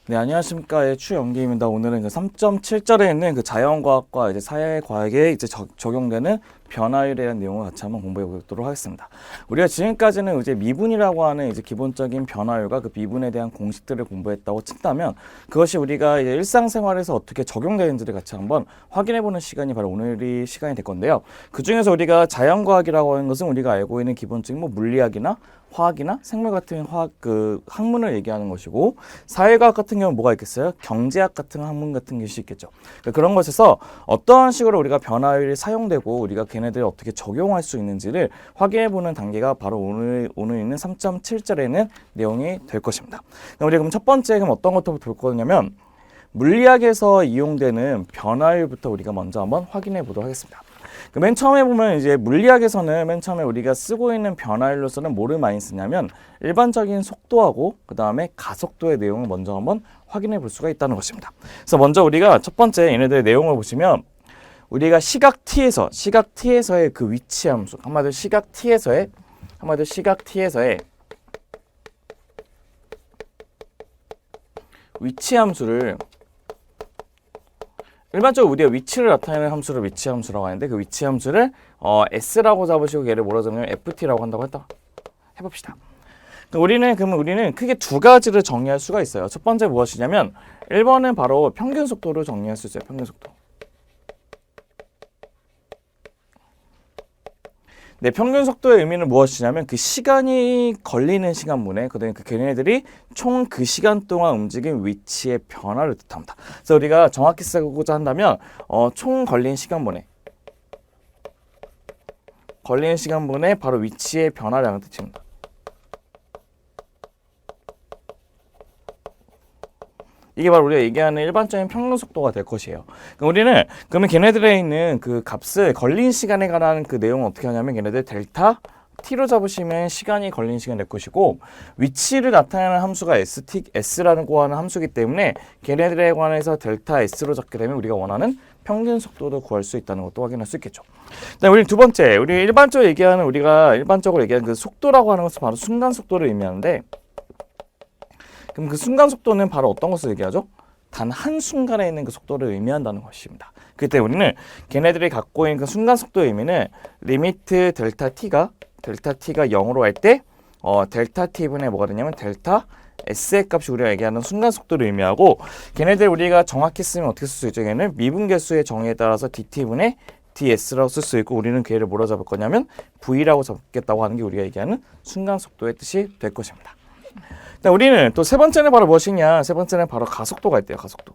네, 안녕하십니까. 예, 추영기입니다. 오늘은 그 3.7절에 있는 그 자연과학과 이제 사회과학에 이제 적용되는 변화율에 대한 내용을 같이 한번 공부해 보도록 하겠습니다. 우리가 지금까지는 이제 미분이라고 하는 이제 기본적인 변화율과 그 미분에 대한 공식들을 공부했다고 친다면 그것이 우리가 이제 일상생활에서 어떻게 적용되는지를 같이 한번 확인해 보는 시간이 바로 오늘이 시간이 될 건데요. 그 중에서 우리가 자연과학이라고 하는 것은 우리가 알고 있는 기본적인 뭐 물리학이나 화학이나 생물 같은 학문을 얘기하는 것이고, 사회과학 같은 경우는 뭐가 있겠어요? 경제학 같은 학문 같은 것이 있겠죠. 그런 것에서 어떠한 식으로 우리가 변화율이 사용되고 우리가 걔네들을 어떻게 적용할 수 있는지를 확인해 보는 단계가 바로 오늘 있는 3.7절에는 내용이 될 것입니다. 우리 그럼 첫 번째 어떤 것부터 볼 거냐면 물리학에서 이용되는 변화율부터 우리가 먼저 한번 확인해 보도록 하겠습니다. 맨 처음에 보면 이제 물리학에서는 맨 처음에 우리가 쓰고 있는 변화율로서는 뭐를 많이 쓰냐면 일반적인 속도하고 그 다음에 가속도의 내용을 먼저 한번 확인해 볼 수가 있다는 것입니다. 그래서 먼저 우리가 첫 번째 얘네들의 내용을 보시면 우리가 시각 t에서의 그 위치 함수, 한마디로 시각 t에서의 위치 함수를 일반적으로 우리가 위치를 나타내는 함수를 위치 함수라고 하는데 그 위치 함수를 s라고 잡으시고 얘를 뭐라 잡으면 ft라고 한다고 해봅시다. 그러면 우리는 크게 두 가지를 정의할 수가 있어요. 첫 번째 무엇이냐면 1번은 바로 평균 속도를 정의할 수 있어요. 평균 속도. 네, 평균 속도의 의미는 무엇이냐면 그 시간이 걸리는 시간분에 그 걔네들이 총 그 시간 동안 움직인 위치의 변화를 뜻합니다. 그래서 우리가 정확히 쓰고자 한다면 총 걸린 시간분에 바로 위치의 변화량을 뜻합니다. 이게 바로 우리가 얘기하는 일반적인 평균 속도가 될 것이에요. 그러면 걔네들에 있는 그 값을 걸린 시간에 관한 그 내용은 어떻게 하냐면 걔네들 델타 t로 잡으시면 시간이 걸린 시간이 될 것이고, 위치를 나타내는 함수가 s라고 하는 함수이기 때문에 걔네들에 관해서 델타 s로 잡게 되면 우리가 원하는 평균 속도도 구할 수 있다는 것도 확인할 수 있겠죠. 우리 두 번째, 우리가 일반적으로 얘기하는 그 속도라고 하는 것은 바로 순간 속도를 의미하는데, 그럼 그 순간 속도는 바로 어떤 것을 얘기하죠? 단 한 순간에 있는 그 속도를 의미한다는 것입니다. 그렇기 때문에 우리는 걔네들이 갖고 있는 그 순간 속도의 의미는 리미트 델타 t가 0으로 할 때 델타 t분의 뭐가 되냐면 델타 s의 값이 우리가 얘기하는 순간 속도를 의미하고, 걔네들 우리가 정확히 쓰면 어떻게 쓸 수 있죠? 걔는 미분계수의 정의에 따라서 dt분의 ds라고 쓸 수 있고, 우리는 그 얘를 뭐라 잡을 거냐면 v라고 잡겠다고 하는 게 우리가 얘기하는 순간 속도의 뜻이 될 것입니다. 우리는 또 세 번째는 바로 무엇이냐? 세 번째는 바로 가속도가 있대요. 가속도.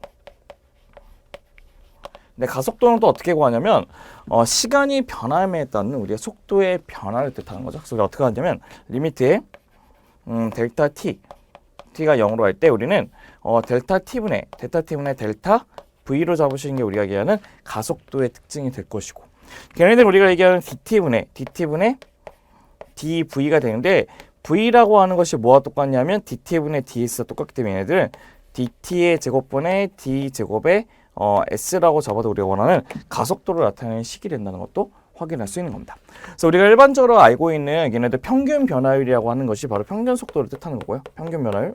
근데 가속도는 또 어떻게 구하냐면 시간이 변함에 따른 우리의 속도의 변화를 뜻하는 거죠. 그래서 우리가 어떻게 하냐면 리미트에 델타 t가 0으로 할 때 우리는 델타 t분의 델타 v로 잡으시는 게 우리가 얘기하는 가속도의 특징이 될 것이고, 걔네들 우리가 얘기하는 dt분의 dv가 되는데, v라고 하는 것이 뭐와 똑같냐면 dt분의 ds가 똑같기 때문에 얘네들은 dt의 제곱분의 d제곱의 s라고 잡아도 우리가 원하는 가속도를 나타내는 식이 된다는 것도 확인할 수 있는 겁니다. 그래서 우리가 일반적으로 알고 있는 얘네들 평균 변화율이라고 하는 것이 바로 평균 속도를 뜻하는 거고요. 평균 변화율.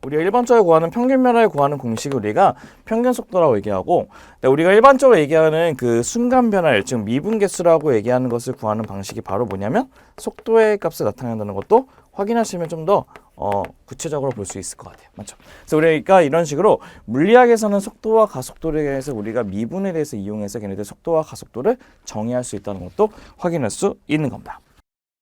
우리가 일반적으로 구하는 평균 변화를 구하는 공식을 우리가 평균 속도라고 얘기하고, 우리가 일반적으로 얘기하는 그 순간 변화율, 즉 미분계수라고 얘기하는 것을 구하는 방식이 바로 뭐냐면 속도의 값을 나타낸다는 것도 확인하시면 좀 더 구체적으로 볼 수 있을 것 같아요. 맞죠? 그래서 우리가 이런 식으로 물리학에서는 속도와 가속도에 대해서 우리가 미분에 대해서 이용해서 걔네들 속도와 가속도를 정의할 수 있다는 것도 확인할 수 있는 겁니다.